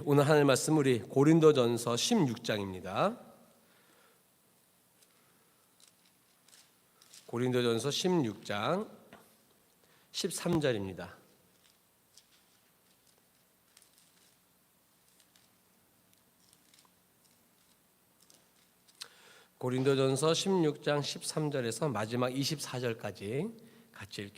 오늘 하나님의 말씀 우리 고린도전서 16장입니다. 고린도전서 16장 13절입니다. 고린도전서 16장 13절에서 마지막 24절까지 같이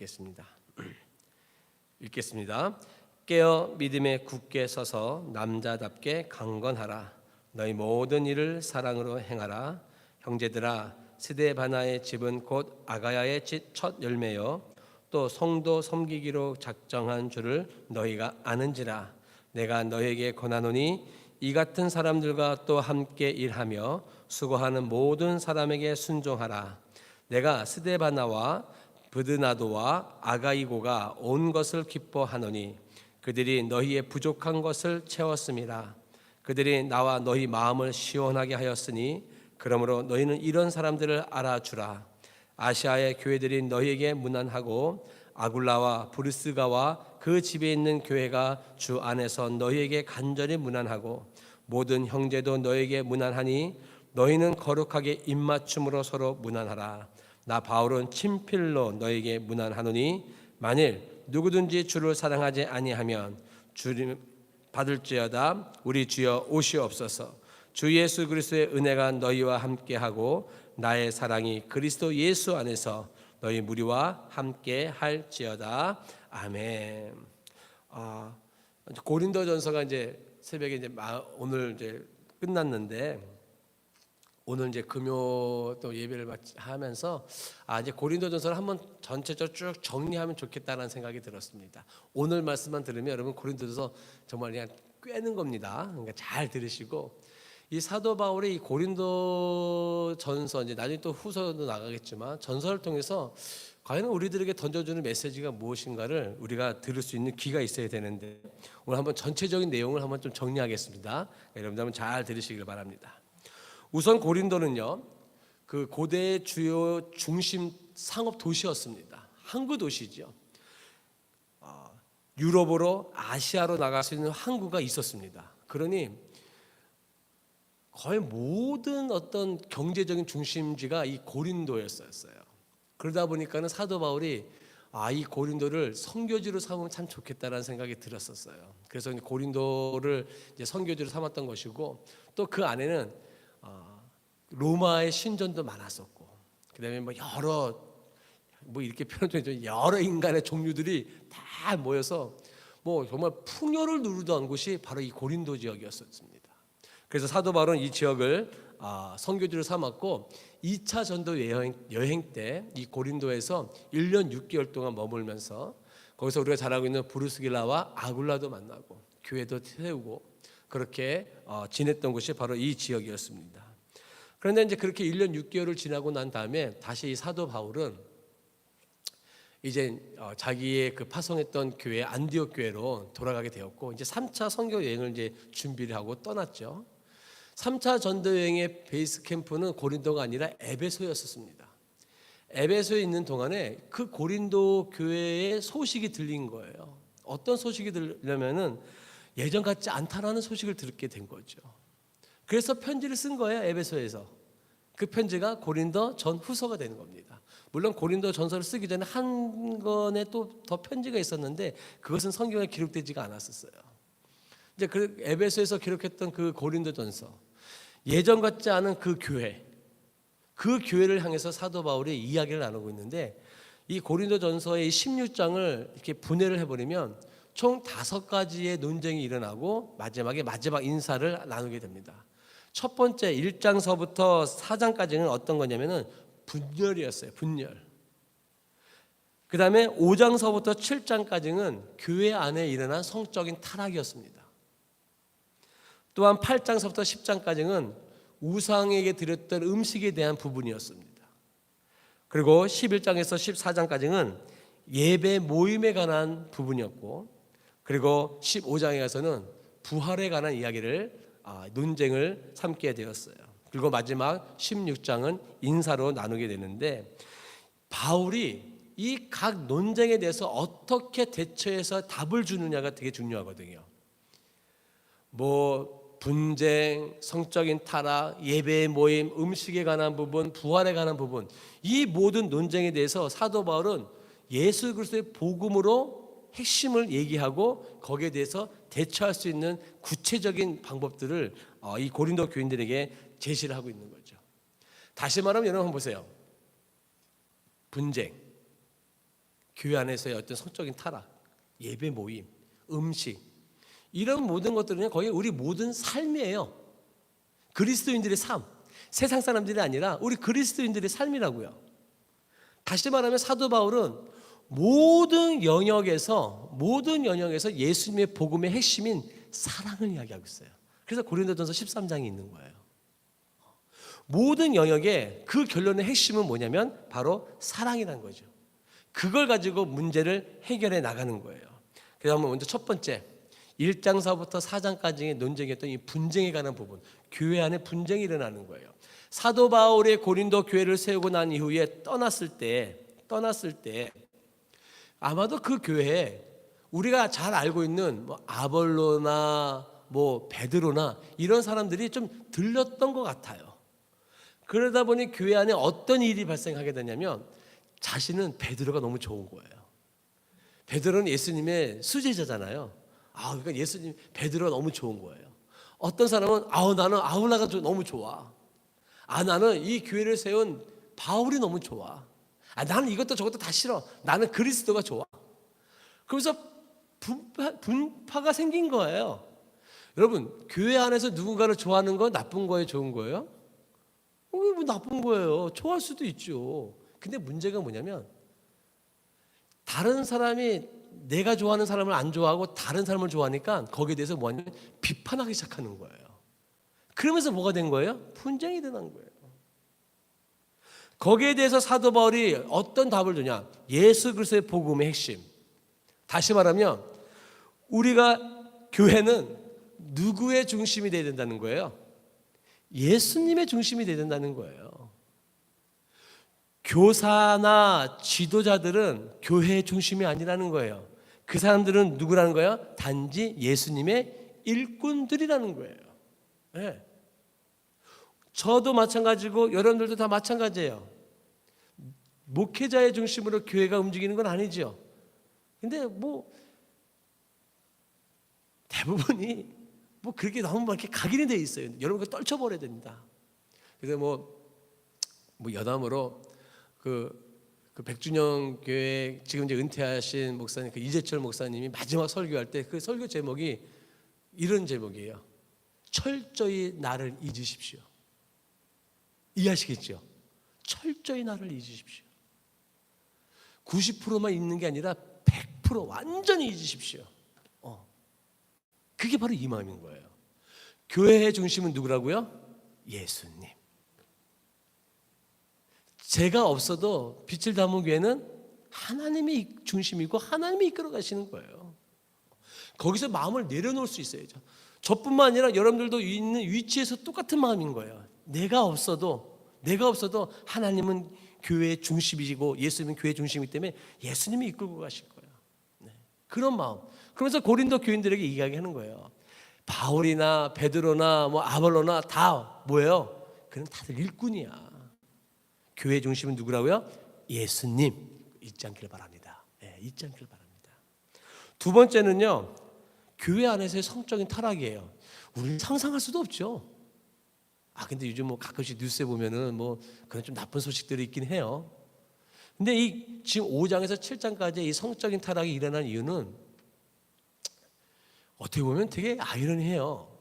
읽겠습니다. 깨어 믿음에 굳게 서서 남자답게 강건하라. 너희 모든 일을 사랑으로 행하라. 형제들아, 스데바나의 집은 곧 아가야의 첫 열매요 또 성도 섬기기로 작정한 줄을 너희가 아는지라. 내가 너희에게 권하노니 이 같은 사람들과 또 함께 일하며 수고하는 모든 사람에게 순종하라. 내가 스데바나와 브드나도와 아가이고가 온 것을 기뻐하노니 그들이 너희의 부족한 것을 채웠음이라. 그들이 나와 너희 마음을 시원하게 하였으니 그러므로 너희는 이런 사람들을 알아주라. 아시아의 교회들이 너희에게 문안하고 아굴라와 브리스가와 그 집에 있는 교회가 주 안에서 너희에게 간절히 문안하고 모든 형제도 너희에게 문안하니 너희는 거룩하게 입맞춤으로 서로 문안하라. 나 바울은 친필로 너희에게 문안하노니 만일 누구든지 주를 사랑하지 아니하면 주님 받을지어다. 우리 주여 오시옵소서. 주 예수 그리스도의 은혜가 너희와 함께하고 나의 사랑이 그리스도 예수 안에서 너희 무리와 함께 할지어다. 아멘. 고린도전서가 이제 새벽에 이제 오늘 이제 끝났는데 오늘 이제 금요 또 예배를 하면서 이제 고린도전서를 한번 전체적으로 쭉 정리하면 좋겠다는 생각이 들었습니다. 오늘 말씀만 들으면 여러분 고린도전서 정말 그냥 꿰는 겁니다. 그러니까 잘 들으시고 이 사도 바울의 이 고린도전서 이제 나중에 또 후서도 나가겠지만 전서를 통해서 과연 우리들에게 던져주는 메시지가 무엇인가를 우리가 들을 수 있는 귀가 있어야 되는데 오늘 한번 전체적인 내용을 한번 좀 정리하겠습니다. 여러분들 한번 잘 들으시길 바랍니다. 우선 고린도는요, 그 고대의 주요 중심 상업 도시였습니다. 항구 도시죠. 유럽으로 아시아로 나갈 수 있는 항구가 있었습니다. 그러니 거의 모든 어떤 경제적인 중심지가 이 고린도였어요. 그러다 보니까는 사도 바울이 이 고린도를 선교지로 삼으면 참 좋겠다라는 생각이 들었었어요. 그래서 고린도를 이제 선교지로 삼았던 것이고 또 그 안에는 로마의 신전도 많았었고 그다음에 이렇게 표현되죠. 여러 인간의 종류들이 다 모여서 정말 풍요를 누리던 곳이 바로 이 고린도 지역이었습니다. 그래서 사도 바울은 이 지역을 선교지로 삼았고 2차 전도 여행 때 이 고린도에서 1년 6개월 동안 머물면서 거기서 우리가 잘 알고 있는 브루스길라와 아굴라도 만나고 교회도 세우고 그렇게 지냈던 곳이 바로 이 지역이었습니다. 그런데 이제 그렇게 1년 6개월을 지나고 난 다음에 다시 이 사도 바울은 이제 자기의 그 파송했던 교회 안디옥 교회로 돌아가게 되었고 이제 3차 선교 여행을 이제 준비를 하고 떠났죠. 3차 전도 여행의 베이스 캠프는 고린도가 아니라 에베소였었습니다. 에베소에 있는 동안에 그 고린도 교회의 소식이 들린 거예요. 어떤 소식이 들려면은 예전 같지 않다라는 소식을 듣게 된 거죠. 그래서 편지를 쓴 거예요. 에베소에서. 그 편지가 고린도 전 후서가 되는 겁니다. 물론 고린도 전서를 쓰기 전에 한 권에 또 더 편지가 있었는데 그것은 성경에 기록되지가 않았었어요. 이제 그 에베소에서 기록했던 그 고린도 전서, 예전 같지 않은 그 교회를 향해서 사도 바울이 이야기를 나누고 있는데 이 고린도 전서의 16장을 이렇게 분해를 해버리면 총 5가지의 논쟁이 일어나고 마지막 인사를 나누게 됩니다. 첫 번째 1장서부터 4장까지는 어떤 거냐면은 분열이었어요. 분열. 그 다음에 5장서부터 7장까지는 교회 안에 일어난 성적인 타락이었습니다. 또한 8장서부터 10장까지는 우상에게 드렸던 음식에 대한 부분이었습니다. 그리고 11장에서 14장까지는 예배 모임에 관한 부분이었고 그리고 15장에 가서는 부활에 관한 이야기를 논쟁을 삼게 되었어요. 그리고 마지막 16장은 인사로 나누게 되는데 바울이 이 각 논쟁에 대해서 어떻게 대처해서 답을 주느냐가 되게 중요하거든요. 뭐 분쟁, 성적인 타락, 예배의 모임, 음식에 관한 부분, 부활에 관한 부분, 이 모든 논쟁에 대해서 사도 바울은 예수 그리스도의 복음으로 핵심을 얘기하고 거기에 대해서 대처할 수 있는 구체적인 방법들을 이 고린도 교인들에게 제시를 하고 있는 거죠. 다시 말하면 여러분 한번 보세요. 분쟁, 교회 안에서의 어떤 성적인 타락, 예배 모임, 음식, 이런 모든 것들은 거의 우리 모든 삶이에요. 그리스도인들의 삶, 세상 사람들이 아니라 우리 그리스도인들의 삶이라고요. 다시 말하면 사도 바울은 모든 영역에서 예수님의 복음의 핵심인 사랑을 이야기하고 있어요. 그래서 고린도전서 13장이 있는 거예요. 모든 영역에 그 결론의 핵심은 뭐냐면 바로 사랑이라는 거죠. 그걸 가지고 문제를 해결해 나가는 거예요. 그래서 한번 먼저 첫 번째 1장서부터 4장까지의 논쟁이었던 이 분쟁에 관한 부분, 교회 안에 분쟁이 일어나는 거예요. 사도 바울의 고린도 교회를 세우고 난 이후에 떠났을 때 아마도 그 교회에 우리가 잘 알고 있는 뭐 아볼로나 뭐 베드로나 이런 사람들이 좀 들렸던 것 같아요. 그러다 보니 교회 안에 어떤 일이 발생하게 되냐면 자신은 베드로가 너무 좋은 거예요. 베드로는 예수님의 수제자잖아요. 그러니까 예수님 베드로가 너무 좋은 거예요. 어떤 사람은 나는 아울라가 너무 좋아. 나는 이 교회를 세운 바울이 너무 좋아. 나는 이것도 저것도 다 싫어. 나는 그리스도가 좋아. 그래서 분파가 생긴 거예요. 여러분, 교회 안에서 누군가를 좋아하는 건 나쁜 거예요, 좋은 거예요? 뭐 나쁜 거예요. 좋아할 수도 있죠. 근데 문제가 뭐냐면 다른 사람이 내가 좋아하는 사람을 안 좋아하고 다른 사람을 좋아하니까 거기에 대해서 뭐냐면 비판하기 시작하는 거예요. 그러면서 뭐가 된 거예요? 분쟁이 일어난 거예요. 거기에 대해서 사도 바울이 어떤 답을 주냐? 예수 그리스도의 복음의 핵심. 다시 말하면 우리가 교회는 누구의 중심이 되어야 된다는 거예요? 예수님의 중심이 되어야 된다는 거예요. 교사나 지도자들은 교회의 중심이 아니라는 거예요. 그 사람들은 누구라는 거예요? 단지 예수님의 일꾼들이라는 거예요. 네. 저도 마찬가지고 여러분들도 다 마찬가지예요. 목회자의 중심으로 교회가 움직이는 건 아니죠. 근데 뭐 대부분이 뭐 그렇게 너무 이렇게 각인이 돼 있어요. 여러분 그 떨쳐버려야 됩니다. 그래서 뭐 여담으로 그 백준영 교회 지금 이제 은퇴하신 목사님 그 이재철 목사님이 마지막 설교할 때 그 설교 제목이 이런 제목이에요. 철저히 나를 잊으십시오. 이해하시겠죠? 철저히 나를 잊으십시오. 90%만 잊는 게 아니라 100% 완전히 잊으십시오. 그게 바로 이 마음인 거예요. 교회의 중심은 누구라고요? 예수님. 제가 없어도 빛을 담은 교회는 하나님이 중심이고 하나님이 이끌어 가시는 거예요. 거기서 마음을 내려놓을 수 있어야죠. 저뿐만 아니라 여러분들도 있는 위치에서 똑같은 마음인 거예요. 내가 없어도 하나님은 교회의 중심이고 예수님은 교회의 중심이기 때문에 예수님이 이끌고 가실 거예요. 네. 그런 마음. 그러면서 고린도 교인들에게 이야기하는 거예요. 바울이나 베드로나 뭐 아볼로나 다 뭐예요? 그는 다들 일꾼이야. 교회의 중심은 누구라고요? 예수님. 잊지 않기를 바랍니다. 네, 잊지 않기를 바랍니다. 두 번째는요. 교회 안에서의 성적인 타락이에요. 우리는 상상할 수도 없죠. 근데 요즘 뭐 가끔씩 뉴스에 보면은 뭐 그런 좀 나쁜 소식들이 있긴 해요. 근데 이 지금 5장에서 7장까지 이 성적인 타락이 일어난 이유는 어떻게 보면 되게 아이러니해요.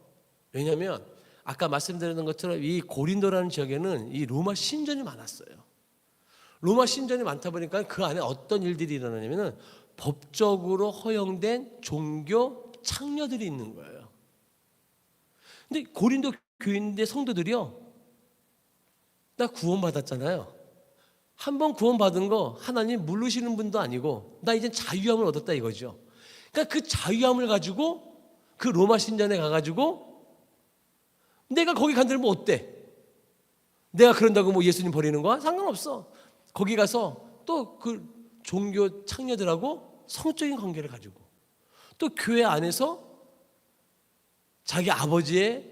왜냐하면 아까 말씀드렸던 것처럼 이 고린도라는 지역에는 이 로마 신전이 많았어요. 로마 신전이 많다 보니까 그 안에 어떤 일들이 일어나냐면은 법적으로 허용된 종교 창녀들이 있는 거예요. 근데 고린도 교인들 성도들이요, 나 구원받았잖아요. 한번 구원받은 거 하나님 물르시는 분도 아니고 나 이제 자유함을 얻었다 이거죠. 그러니까 그 자유함을 가지고 그 로마 신전에 가가지고 내가 거기 간다면 뭐 어때? 내가 그런다고 뭐 예수님 버리는 거야? 상관없어. 거기 가서 또 그 종교 창녀들하고 성적인 관계를 가지고 또 교회 안에서 자기 아버지의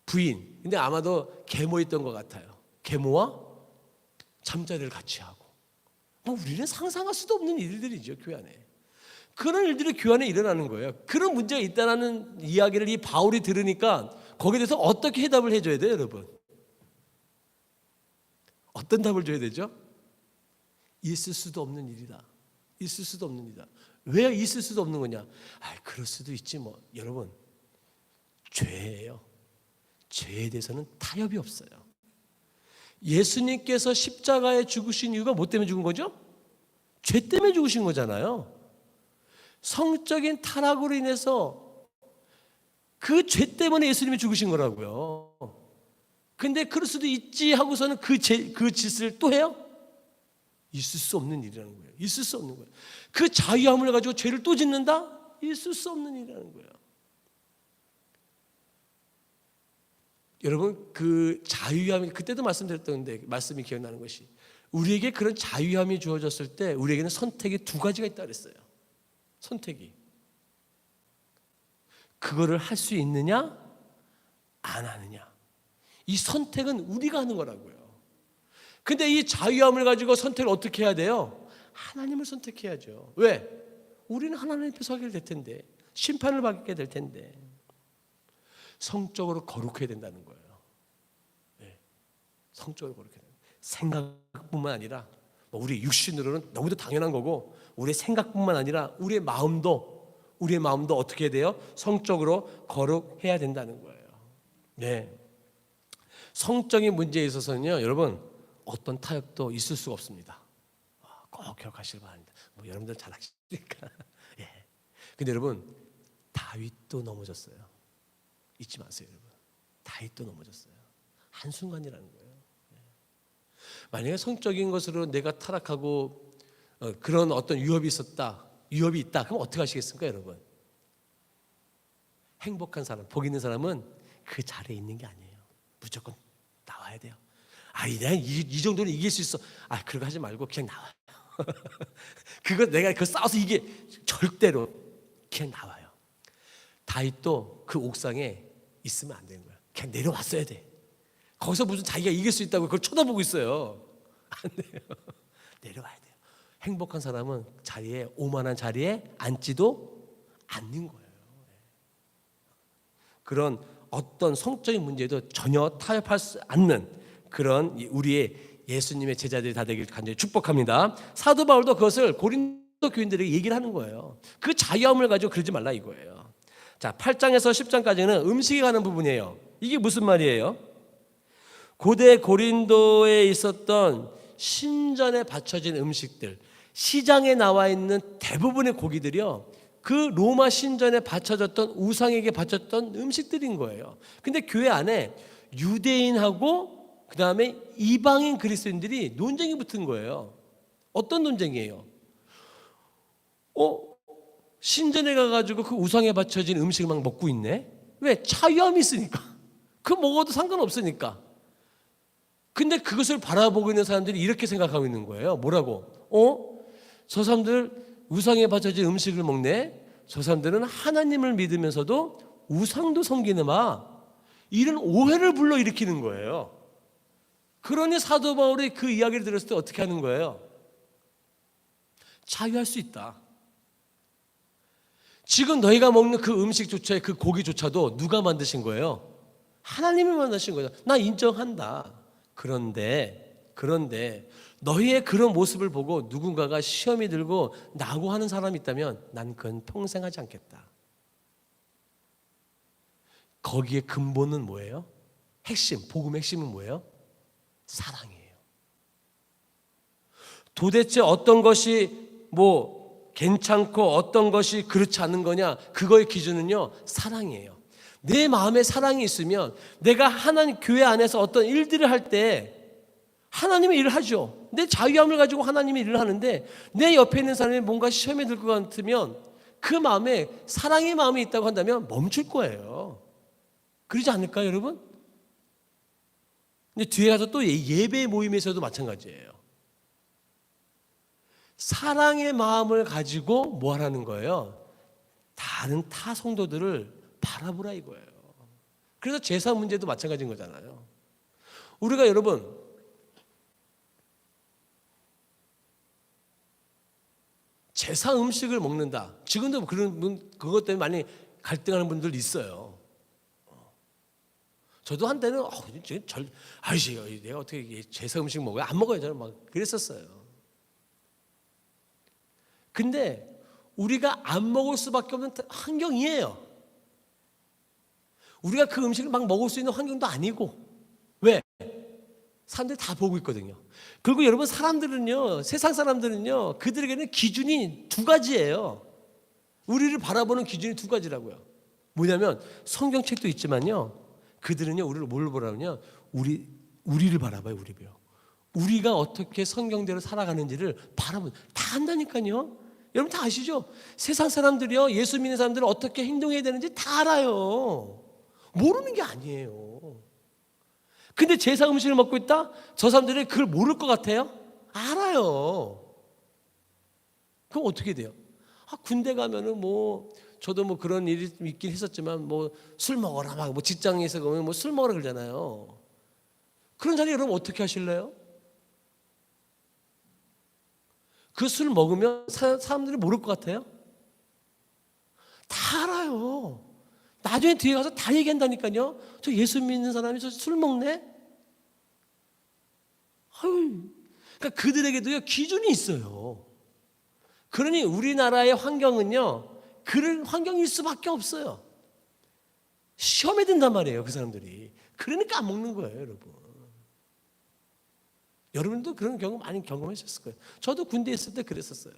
부인, 근데 아마도 계모였던 것 같아요. 계모와 잠자리를 같이 하고, 뭐 우리는 상상할 수도 없는 일들이죠, 교회 안에. 그런 일들이 교회 안에 일어나는 거예요. 그런 문제가 있다는 이야기를 이 바울이 들으니까 거기에 대해서 어떻게 해답을 해줘야 돼요, 여러분? 어떤 답을 줘야 되죠? 있을 수도 없는 일이다. 있을 수도 없는 일이다. 왜 있을 수도 없는 거냐? 그럴 수도 있지 뭐. 여러분, 죄예요. 죄에 대해서는 타협이 없어요. 예수님께서 십자가에 죽으신 이유가 뭐 때문에 죽은 거죠? 죄 때문에 죽으신 거잖아요. 성적인 타락으로 인해서 그 죄 때문에 예수님이 죽으신 거라고요. 근데 그럴 수도 있지 하고서는 그 짓을 또 해요? 있을 수 없는 일이라는 거예요. 있을 수 없는 거예요. 그 자유함을 가지고 죄를 또 짓는다? 있을 수 없는 일이라는 거예요. 여러분, 그 자유함이, 그때도 말씀드렸던데 말씀이 기억나는 것이, 우리에게 그런 자유함이 주어졌을 때 우리에게는 선택이 두 가지가 있다 그랬어요. 선택이. 그거를 할 수 있느냐 안 하느냐. 이 선택은 우리가 하는 거라고요. 근데 이 자유함을 가지고 선택을 어떻게 해야 돼요? 하나님을 선택해야죠. 왜? 우리는 하나님 앞에 서게 될 텐데, 심판을 받게 될 텐데, 성적으로 거룩해야 된다는 거예요. 네. 성적으로 거룩해야 된다. 생각뿐만 아니라, 우리 육신으로는 너무도 당연한 거고, 우리의 생각뿐만 아니라 우리의 마음도 어떻게 해야 돼요? 성적으로 거룩해야 된다는 거예요. 네. 성적인 문제에 있어서는요, 여러분, 어떤 타협도 있을 수가 없습니다. 꼭 기억하시기 바랍니다. 여러분들 잘 아시니까. 예. 근데 여러분, 다윗도 넘어졌어요. 잊지 마세요, 여러분. 다윗도 넘어졌어요. 한순간이라는 거예요. 예. 만약에 성적인 것으로 내가 타락하고 그런 어떤 위협이 있다. 그럼 어떻게 하시겠습니까, 여러분? 행복한 사람, 복 있는 사람은 그 자리에 있는 게 아니에요. 무조건 나와야 돼요. 내가 이 정도는 이길 수 있어. 그거 하지 말고 그냥 나와요. 내가 싸워서 이게 절대로 그냥 나와요. 다윗도 그 옥상에 있으면 안 되는 거야. 그냥 내려왔어야 돼. 거기서 무슨 자기가 이길 수 있다고 그걸 쳐다보고 있어요. 안 돼요. 내려와야 돼요. 행복한 사람은 오만한 자리에 앉지도 않는 거예요. 그런 어떤 성적인 문제도 전혀 타협할 수 않는 그런 우리의 예수님의 제자들이 다 되길 간절히 축복합니다. 사도 바울도 그것을 고린도 교인들에게 얘기를 하는 거예요. 그 자유함을 가지고 그러지 말라 이거예요. 자, 8장에서 10장까지는 음식에 관한 부분이에요. 이게 무슨 말이에요? 고대 고린도에 있었던 신전에 바쳐진 음식들, 시장에 나와 있는 대부분의 고기들이요, 그 로마 신전에 바쳐졌던 우상에게 바쳤던 음식들인 거예요. 근데 교회 안에 유대인하고 그 다음에 이방인 그리스도인들이 논쟁이 붙은 거예요. 어떤 논쟁이에요? 신전에 가가지고 그 우상에 바쳐진 음식을 막 먹고 있네? 왜? 자유함이 있으니까. 그거 먹어도 상관없으니까. 근데 그것을 바라보고 있는 사람들이 이렇게 생각하고 있는 거예요. 뭐라고? 저 사람들 우상에 바쳐진 음식을 먹네? 저 사람들은 하나님을 믿으면서도 우상도 섬기는 이런 오해를 불러일으키는 거예요. 그러니 사도 바울이 그 이야기를 들었을 때 어떻게 하는 거예요? 자유할 수 있다. 지금 너희가 먹는 그 음식조차, 그 고기조차도 누가 만드신 거예요? 하나님이 만드신 거예요. 나 인정한다. 그런데 너희의 그런 모습을 보고 누군가가 시험이 들고 낙오하는 사람이 있다면 난 그건 평생 하지 않겠다. 거기에 근본은 뭐예요? 복음의 핵심은 뭐예요? 사랑이에요. 도대체 어떤 것이 괜찮고 어떤 것이 그렇지 않은 거냐? 그거의 기준은요, 사랑이에요. 내 마음에 사랑이 있으면 내가 하나님 교회 안에서 어떤 일들을 할 때 하나님의 일을 하죠. 내 자유함을 가지고 하나님의 일을 하는데 내 옆에 있는 사람이 뭔가 시험에 들 것 같으면 그 마음에 사랑의 마음이 있다고 한다면 멈출 거예요. 그러지 않을까요, 여러분? 근데 뒤에 가서 또 예배 모임에서도 마찬가지예요. 사랑의 마음을 가지고 뭐 하라는 거예요? 다른 타 성도들을 바라보라 이거예요. 그래서 제사 문제도 마찬가지인 거잖아요. 우리가 여러분 제사 음식을 먹는다. 지금도 그것 때문에 많이 갈등하는 분들 있어요. 저도 한때는 내가 어떻게 제사 음식 먹어요? 안 먹어요. 저는 막 그랬었어요. 근데 우리가 안 먹을 수밖에 없는 환경이에요. 우리가 그 음식을 막 먹을 수 있는 환경도 아니고. 왜? 사람들이 다 보고 있거든요. 그리고 여러분 세상 사람들은요, 그들에게는 기준이 두 가지예요. 우리를 바라보는 기준이 두 가지라고요. 뭐냐면 성경책도 있지만요, 그들은요 우리를 뭘 보라면요, 우리를 바라봐요. 우리가 어떻게 성경대로 살아가는지를 바라보는, 다 안다니까요. 여러분 다 아시죠? 세상 사람들이요, 예수 믿는 사람들은 어떻게 행동해야 되는지 다 알아요. 모르는 게 아니에요. 근데 제사 음식을 먹고 있다? 저 사람들이 그걸 모를 것 같아요? 알아요. 그럼 어떻게 돼요? 군대 가면은 저도 그런 일이 있긴 했었지만 술 먹어라 막 직장에서 가면 술 먹으라 그러잖아요. 그런 자리 여러분 어떻게 하실래요? 그 술 먹으면 사람들이 모를 것 같아요? 다 알아요. 나중에 뒤에 가서 다 얘기한다니까요. 저 예수 믿는 사람이 저 술 먹네? 그러니까 그들에게도요 기준이 있어요. 그러니 우리나라의 환경은요 그런 환경일 수밖에 없어요. 시험에 든단 말이에요, 그 사람들이. 그러니까 안 먹는 거예요, 여러분. 여러분도 그런 경험 많이 경험하셨을 거예요. 저도 군대에 있을 때 그랬었어요.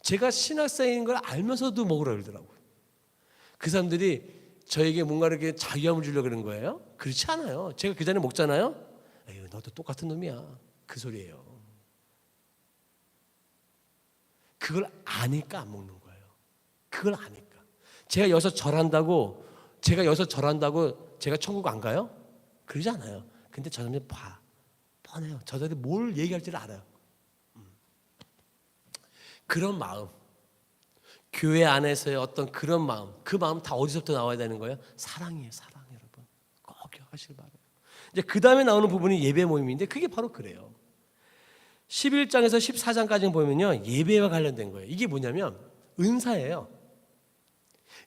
제가 신학생인 걸 알면서도 먹으라 그러더라고요. 그 사람들이 저에게 뭔가 이렇게 자유함을 주려고 그러는 거예요? 그렇지 않아요. 제가 그 전에 먹잖아요. 에휴, 너도 똑같은 놈이야. 그 소리예요. 그걸 아니까 안 먹는 거예요. 그걸 아니까. 제가 여기서 절한다고 제가 천국 안 가요? 그러지 않아요. 근데 저놈이 뻔해요. 저들이 뭘 얘기할지를 알아요. 그런 마음, 교회 안에서의 어떤 그런 마음, 그 마음 다 어디서부터 나와야 되는 거예요? 사랑이에요, 사랑. 여러분 꼭 기억하시길 바라요. 이제 그 다음에 나오는 부분이 예배 모임인데 그게 바로 그래요. 11장에서 14장까지 보면요, 예배와 관련된 거예요. 이게 뭐냐면 은사예요.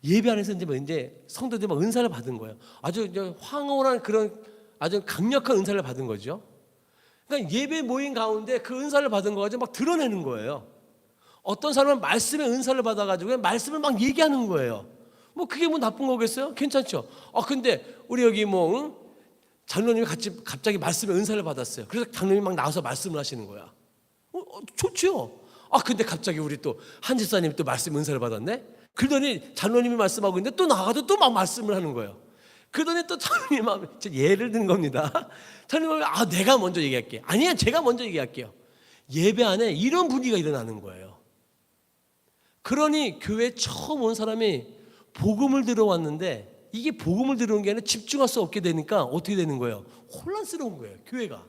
예배 안에서 이제 성도들이 막 은사를 받은 거예요. 아주 이제 황홀한 그런 아주 강력한 은사를 받은 거죠. 그러니까 예배 모임 가운데 그 은사를 받은 거 가지고 막 드러내는 거예요. 어떤 사람은 말씀의 은사를 받아가지고 말씀을 막 얘기하는 거예요. 그게 나쁜 거겠어요? 괜찮죠? 근데 우리 여기 장로님이 갑자기 말씀의 은사를 받았어요. 그래서 장로님이 막 나와서 말씀을 하시는 거야. 좋죠? 근데 갑자기 우리 또 한 집사님이 또 말씀 은사를 받았네? 그러더니 장로님이 말씀하고 있는데 또 나가도 또 막 말씀을 하는 거예요. 그러더니 또 장로님이 예를 든 겁니다. 장로님이 내가 먼저 얘기할게. 아니야, 제가 먼저 얘기할게요. 예배 안에 이런 분위기가 일어나는 거예요. 그러니 교회 처음 온 사람이 복음을 들어왔는데 이게 복음을 들어온 게 아니라 집중할 수 없게 되니까 어떻게 되는 거예요? 혼란스러운 거예요, 교회가.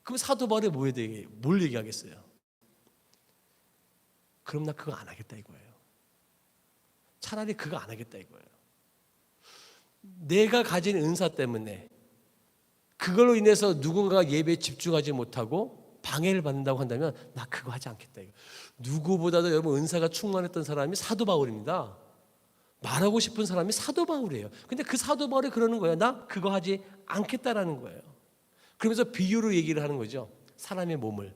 그럼 사도 바울이 뭘 얘기하겠어요? 그럼 나 그거 안 하겠다 이거예요. 차라리 그거 안 하겠다 이거예요. 내가 가진 은사 때문에 그걸로 인해서 누군가가 예배에 집중하지 못하고 방해를 받는다고 한다면 나 그거 하지 않겠다 이거. 누구보다도 여러분 은사가 충만했던 사람이 사도 바울입니다. 말하고 싶은 사람이 사도 바울이에요. 근데 그 사도 바울이 그러는 거예요. 나 그거 하지 않겠다라는 거예요. 그러면서 비유로 얘기를 하는 거죠. 사람의 몸을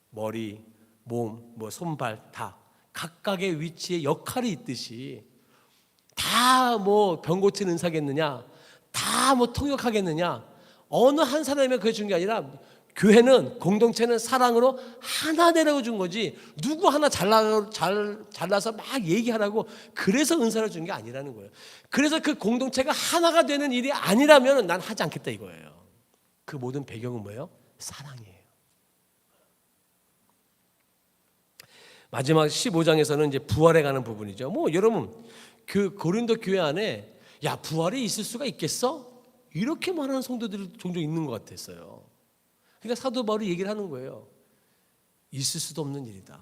머리, 몸, 손발 다 각각의 위치에 역할이 있듯이 다 병 고치는 은사겠느냐, 다 통역하겠느냐, 어느 한 사람이 그게 중요한 게 아니라 교회는, 공동체는 사랑으로 하나 되라고 준 거지 누구 하나 잘라서 막 얘기하라고 그래서 은사를 준 게 아니라는 거예요. 그래서 그 공동체가 하나가 되는 일이 아니라면 난 하지 않겠다 이거예요. 그 모든 배경은 뭐예요? 사랑이에요. 마지막 15장에서는 이제 부활에 가는 부분이죠. 여러분 그 고린도 교회 안에 부활이 있을 수가 있겠어? 이렇게 말하는 성도들이 종종 있는 것 같았어요. 그러니까 사도 바울이 얘기를 하는 거예요. 있을 수도 없는 일이다.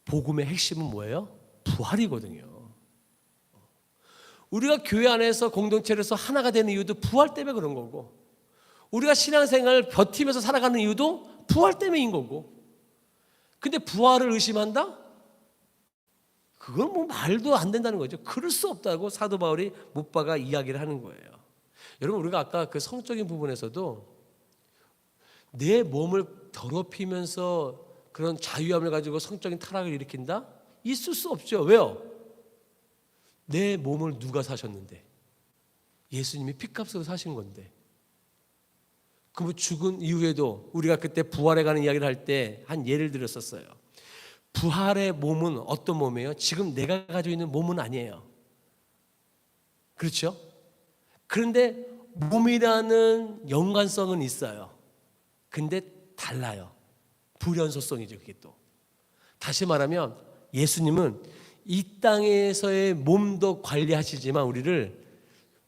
복음의 핵심은 뭐예요? 부활이거든요. 우리가 교회 안에서 공동체로서 하나가 되는 이유도 부활 때문에 그런 거고, 우리가 신앙생활을 버티면서 살아가는 이유도 부활 때문인 거고. 근데 부활을 의심한다? 그건 뭐 말도 안 된다는 거죠. 그럴 수 없다고 사도 바울이 못 박아 이야기를 하는 거예요. 여러분, 우리가 아까 그 성적인 부분에서도 내 몸을 더럽히면서 그런 자유함을 가지고 성적인 타락을 일으킨다? 있을 수 없죠. 왜요? 내 몸을 누가 사셨는데? 예수님이 피값으로 사신 건데. 그럼 죽은 이후에도 우리가 그때 부활에 가는 이야기를 할 때 한 예를 들었었어요. 부활의 몸은 어떤 몸이에요? 지금 내가 가지고 있는 몸은 아니에요. 그렇죠? 그런데 몸이라는 연관성은 있어요. 근데 달라요. 불연소성이죠, 그게 또. 다시 말하면 예수님은 이 땅에서의 몸도 관리하시지만 우리를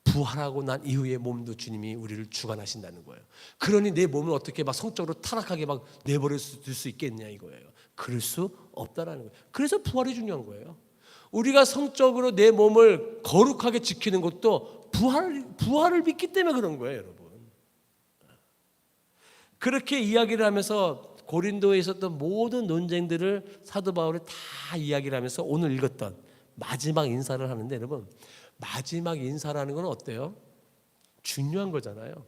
부활하고 난 이후의 몸도 주님이 우리를 주관하신다는 거예요. 그러니 내 몸을 어떻게 막 성적으로 타락하게 막 내버려 둘 수 있겠냐 이거예요. 그럴 수 없다라는 거예요. 그래서 부활이 중요한 거예요. 우리가 성적으로 내 몸을 거룩하게 지키는 것도 부활을 믿기 때문에 그런 거예요, 여러분. 그렇게 이야기를 하면서 고린도에 있었던 모든 논쟁들을 사도 바울이 다 이야기를 하면서 오늘 읽었던 마지막 인사를 하는데, 여러분, 마지막 인사라는 건 어때요? 중요한 거잖아요.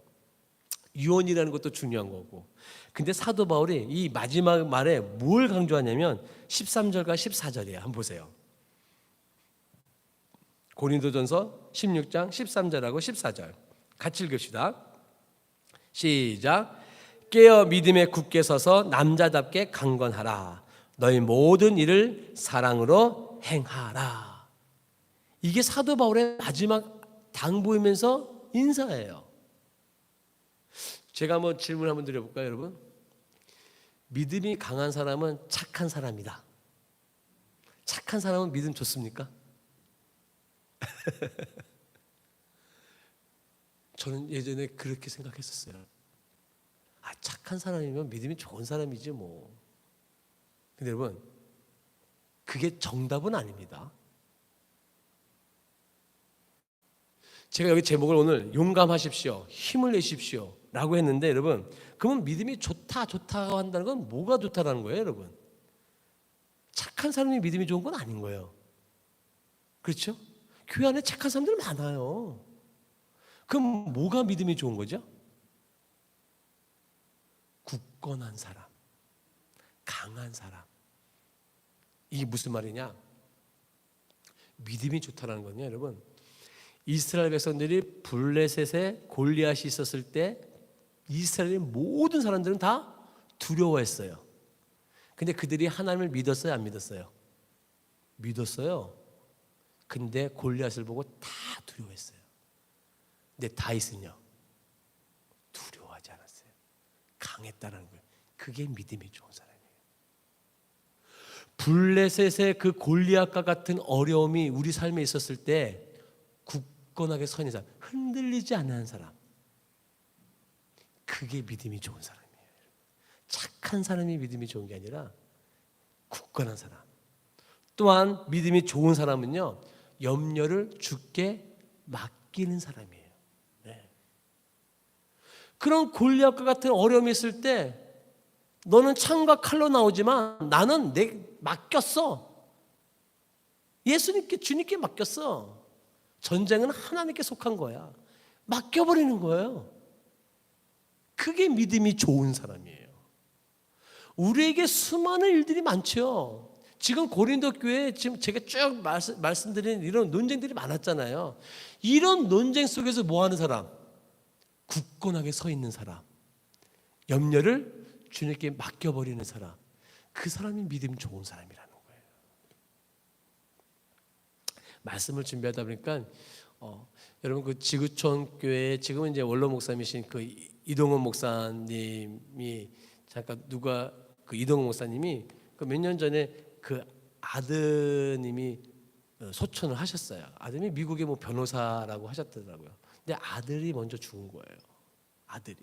유언이라는 것도 중요한 거고. 근데 사도 바울이 이 마지막 말에 뭘 강조하냐면 13절과 14절이에요. 한번 보세요. 고린도전서 16장 13절하고 14절 같이 읽읍시다. 시작. 깨어 믿음에 굳게 서서 남자답게 강건하라. 너희 모든 일을 사랑으로 행하라. 이게 사도 바울의 마지막 당부이면서 인사예요. 제가 한번 질문 한번 드려볼까요, 여러분? 믿음이 강한 사람은 착한 사람이다. 착한 사람은 믿음 좋습니까? 저는 예전에 그렇게 생각했었어요. 착한 사람이면 믿음이 좋은 사람이지 뭐. 근데 여러분, 그게 정답은 아닙니다. 제가 여기 제목을 오늘 용감하십시오, 힘을 내십시오 라고 했는데, 여러분, 그러면 믿음이 좋다고 한다는 건 뭐가 좋다라는 거예요, 여러분? 착한 사람이 믿음이 좋은 건 아닌 거예요. 그렇죠? 교회 안에 착한 사람들 많아요. 그럼 뭐가 믿음이 좋은 거죠? 굳건한 사람, 강한 사람. 이게 무슨 말이냐? 믿음이 좋다는 건요, 여러분, 이스라엘 백성들이 블레셋에 골리앗이 있었을 때 이스라엘의 모든 사람들은 다 두려워했어요. 근데 그들이 하나님을 믿었어요, 안 믿었어요? 믿었어요. 근데 골리앗을 보고 다 두려워했어요. 근데 다윗은요, 두려워하지 않았어요. 강했다는 거예요. 그게 믿음이 좋은 사람이에요. 블레셋의 그 골리앗과 같은 어려움이 우리 삶에 있었을 때 굳건하게 서 있는 사람, 흔들리지 않는 사람, 그게 믿음이 좋은 사람이에요. 착한 사람이 믿음이 좋은 게 아니라 굳건한 사람. 또한 믿음이 좋은 사람은요, 염려를 주께 맡기는 사람이에요. 네. 그런 골리앗과 같은 어려움이 있을 때 너는 창과 칼로 나오지만 나는 맡겼어. 예수님께, 주님께 맡겼어. 전쟁은 하나님께 속한 거야. 맡겨버리는 거예요. 그게 믿음이 좋은 사람이에요. 우리에게 수많은 일들이 많죠. 지금 고린도 교회에 지금 제가 쭉 말씀드린 이런 논쟁들이 많았잖아요. 이런 논쟁 속에서 뭐 하는 사람? 굳건하게 서 있는 사람. 염려를 주님께 맡겨버리는 사람. 그 사람이 믿음 좋은 사람이라는 거예요. 말씀을 준비하다 보니까 여러분, 그 지구촌 교회 지금은 이제 원로 목사님이신 그 이동원 목사님이, 잠깐 누가 그 이동원 목사님이 그 몇 년 전에 그 아드님이 소천을 하셨어요. 아드님이 미국의 뭐 변호사라고 하셨더라고요. 근데 아들이 먼저 죽은 거예요. 아들이.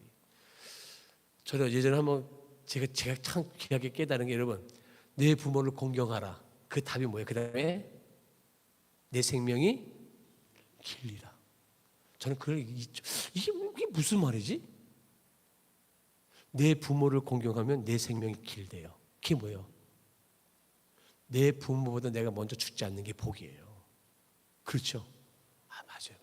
저는 예전에 한번 제가 참 귀하게 깨달은 게, 여러분, 내 부모를 공경하라. 그 답이 뭐예요? 그 다음에 내 생명이 길리라. 저는 이게 무슨 말이지? 내 부모를 공경하면 내 생명이 길대요. 그게 뭐예요? 내 부모보다 내가 먼저 죽지 않는 게 복이에요. 그렇죠? 맞아요.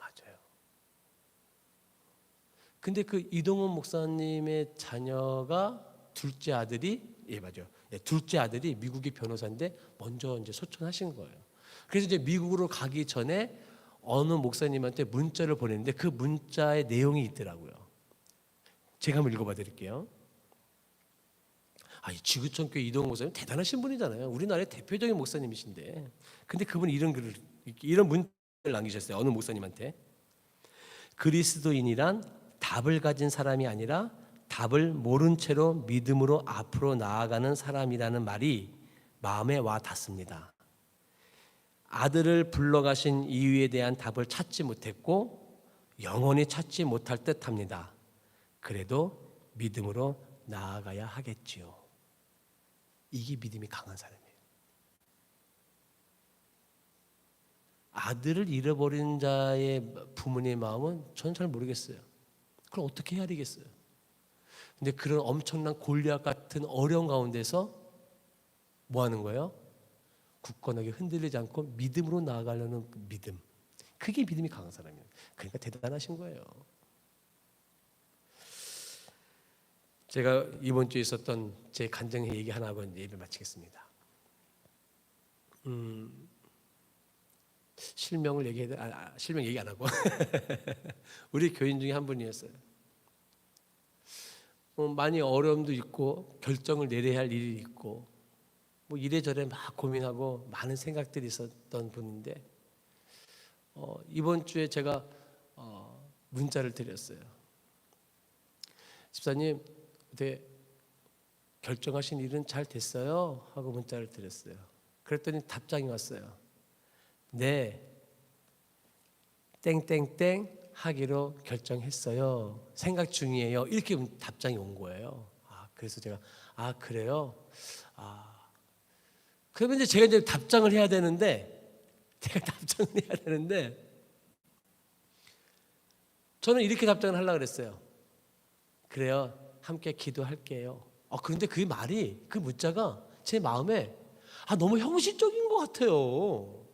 근데 그 이동훈 목사님의 자녀가 둘째 아들이 맞아요. 둘째 아들이 미국의 변호사인데 먼저 이제 소천하신 거예요. 그래서 이제 미국으로 가기 전에 어느 목사님한테 문자를 보냈는데 그 문자의 내용이 있더라고요. 제가 한번 읽어봐 드릴게요. 이 지구촌 교회 이동훈 목사님 대단하신 분이잖아요. 우리나라의 대표적인 목사님이신데, 근데 그분이 이런 문자를 남기셨어요. 어느 목사님한테. 그리스도인이란 답을 가진 사람이 아니라 답을 모른 채로 믿음으로 앞으로 나아가는 사람이라는 말이 마음에 와 닿습니다. 아들을 불러가신 이유에 대한 답을 찾지 못했고 영원히 찾지 못할 듯합니다. 그래도 믿음으로 나아가야 하겠지요. 이게 믿음이 강한 사람이에요. 아들을 잃어버린 자의 부모님의 마음은 저는 잘 모르겠어요. 그럼 어떻게 해야 되겠어요? 근데 그런 엄청난 골리앗 같은 어려운 가운데서 뭐 하는 거예요? 굳건하게 흔들리지 않고 믿음으로 나아가려는 그 믿음. 그게 믿음이 강한 사람이에요. 그러니까 대단하신 거예요. 제가 이번 주에 있었던 제 간증 얘기 하나 하고 예배 마치겠습니다. 실명을 실명 얘기 안 하고 우리 교인 중에 한 분이었어요. 많이 어려움도 있고 결정을 내려야 할 일이 있고 뭐 이래저래 막 고민하고 많은 생각들이 있었던 분인데 이번 주에 제가 문자를 드렸어요. 집사님, 어떻게 결정하신 일은 잘 됐어요? 하고 문자를 드렸어요. 그랬더니 답장이 왔어요. 네, 땡땡땡 하기로 결정했어요. 생각 중이에요. 이렇게 답장이 온 거예요. 그래서 제가 그래요? 그러면 이제 제가 답장을 해야 되는데 저는 이렇게 답장을 하려고 그랬어요. 그래요. 함께 기도할게요. 그런데 그 말이, 그 문자가 제 마음에 너무 형식적인 것 같아요.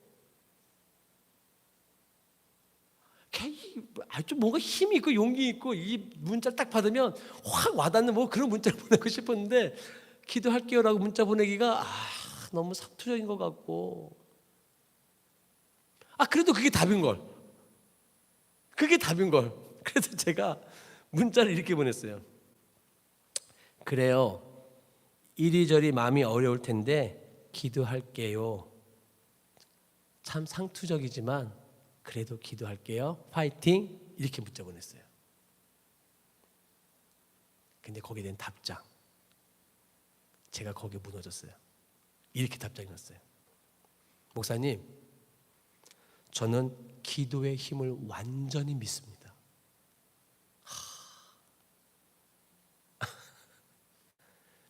좀 뭔가 힘이 있고 용기 있고 이 문자를 딱 받으면 확 와닿는 뭐 그런 문자를 보내고 싶었는데 기도할게요라고 문자 보내기가 너무 사투적인 것 같고 그래도 그게 답인 걸. 그래서 제가 문자를 이렇게 보냈어요. 그래요. 이리저리 마음이 어려울 텐데 기도할게요. 참 상투적이지만 그래도 기도할게요. 파이팅! 이렇게 문자 보냈어요. 근데 거기에 대한 답장, 제가 거기에 무너졌어요. 이렇게 답장이 왔어요. 목사님, 저는 기도의 힘을 완전히 믿습니다.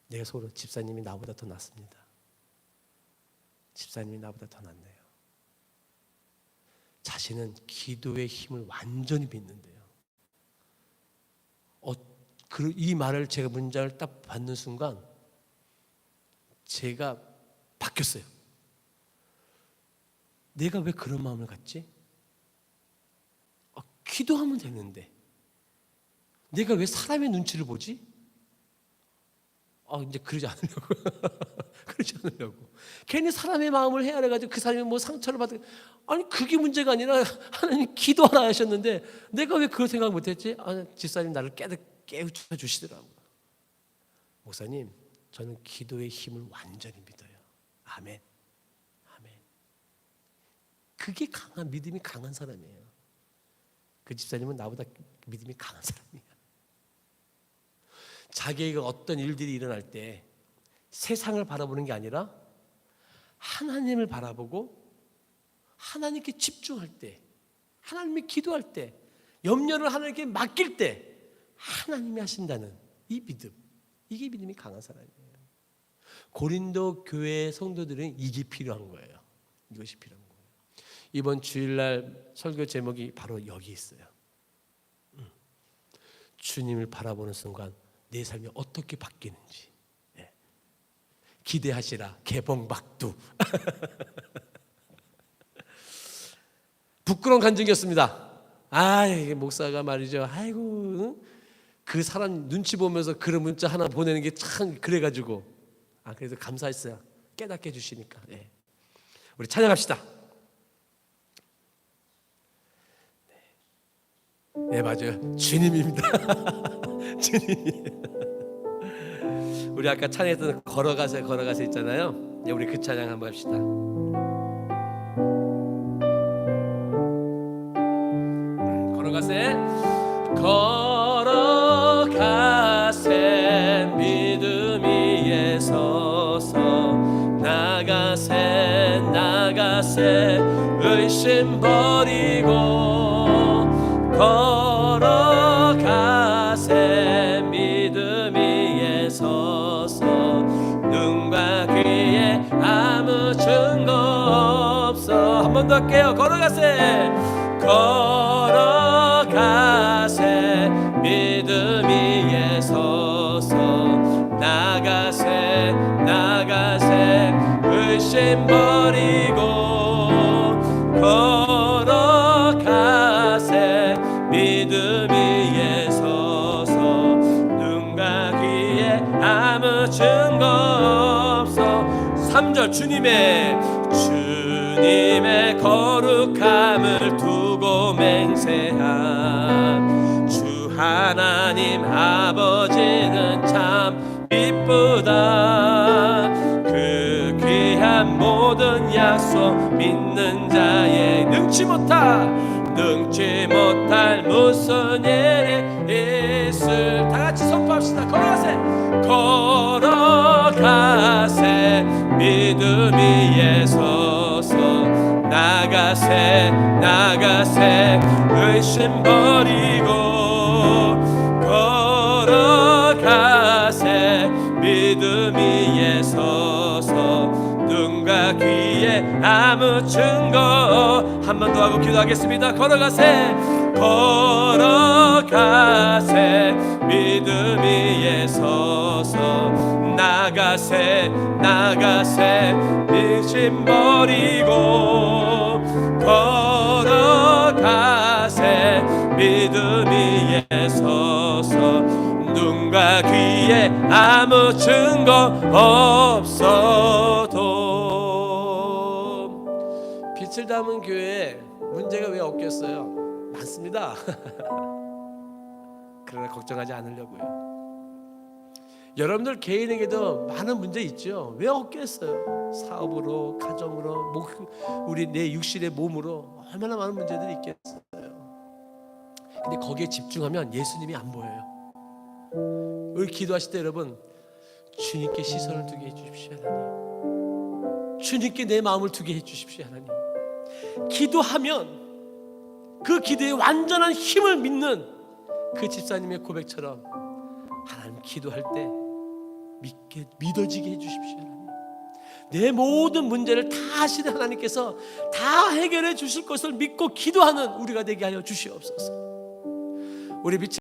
내가 속으로 집사님이 나보다 더 낫습니다. 집사님이 나보다 더 낫네요. 자신은 기도의 힘을 완전히 믿는데요. 이 말을 제가 문자를 딱 받는 순간 제가 바뀌었어요. 내가 왜 그런 마음을 갖지? 기도하면 되는데 내가 왜 사람의 눈치를 보지? 이제 그러지 않으려고. 괜히 사람의 마음을 헤아려가지고 그 사람이 뭐 상처를 받은. 그게 문제가 아니라 하나님 기도하라 하셨는데 내가 왜 그걸 생각 못했지? 집사님 나를 깨우쳐 주시더라고요. 목사님, 저는 기도의 힘을 완전히 믿어요. 아멘. 그게 믿음이 강한 사람이에요. 그 집사님은 나보다 믿음이 강한 사람이에요. 자기에게 어떤 일들이 일어날 때 세상을 바라보는 게 아니라 하나님을 바라보고 하나님께 집중할 때, 하나님께 기도할 때, 염려를 하나님께 맡길 때 하나님이 하신다는 이 믿음, 이게 믿음이 강한 사람이에요. 고린도 교회 성도들은 이게 필요한 거예요. 이것이 필요한 거예요. 이번 주일날 설교 제목이 바로 여기 있어요. 주님을 바라보는 순간 내 삶이 어떻게 바뀌는지. 기대하시라 개봉박두. 부끄러운 간증이었습니다. 이게 목사가 말이죠. 아이고, 그 사람 눈치 보면서 그런 문자 하나 보내는 게 참 그래가지고 그래서 감사했어요. 깨닫게 해주시니까. 우리 찬양합시다. 네, 맞아요. 주님입니다. 주님. 우리 아까 찬양했던 걸어가세 있잖아요. 우리 그 찬양 한번 합시다. 걸어가세. 걸어가세 믿음 위에 서서 나가세 의심 버리고 걸어가세 믿음 위에 서서 눈과 귀에 아무 증거 없어. 한 번 더 할게요. 걸어가세 믿음 위에 서서 나가세 의심 버리고 걸어가세 믿음 위에 서서 눈과 귀에 아무 증거 없어. 3절 주님의 거룩함을 두고 맹세한 주 하나님 아버지는 참 이쁘다. 그 귀한 모든 약속 믿는 자의 능치 못할 무슨 일이 있을. 다같이 선포합시다. 걸어가세 믿음 위에 서서 나가세 의심 버리고 걸어가세 믿음 위에 서서 눈과 귀에 아무 증거. 한 번 더 하고 기도하겠습니다. 걸어가세 믿음 위에 서서 나가세 의심 버리고 걸어가세 믿음 위에 서서 눈과 귀에 아무 증거 없어도. 빛을 담은 교회에 문제가 왜 없겠어요? 많습니다. 그러나 걱정하지 않으려고요. 여러분들 개인에게도 많은 문제 있죠. 왜 없겠어요? 사업으로, 가정으로, 우리 내 육신의 몸으로 얼마나 많은 문제들이 있겠어요. 근데 거기에 집중하면 예수님이 안 보여요. 우리 기도하실 때 여러분, 주님께 시선을 두게 해주십시오 하나님. 주님께 내 마음을 두게 해주십시오 하나님. 기도하면 그 기도에 완전한 힘을 믿는 그 집사님의 고백처럼 하나님 기도할 때 믿어지게 해주십시오 하나님. 내 모든 문제를 다 하시는 하나님께서 다 해결해 주실 것을 믿고 기도하는 우리가 되게 하여 주시옵소서. 우리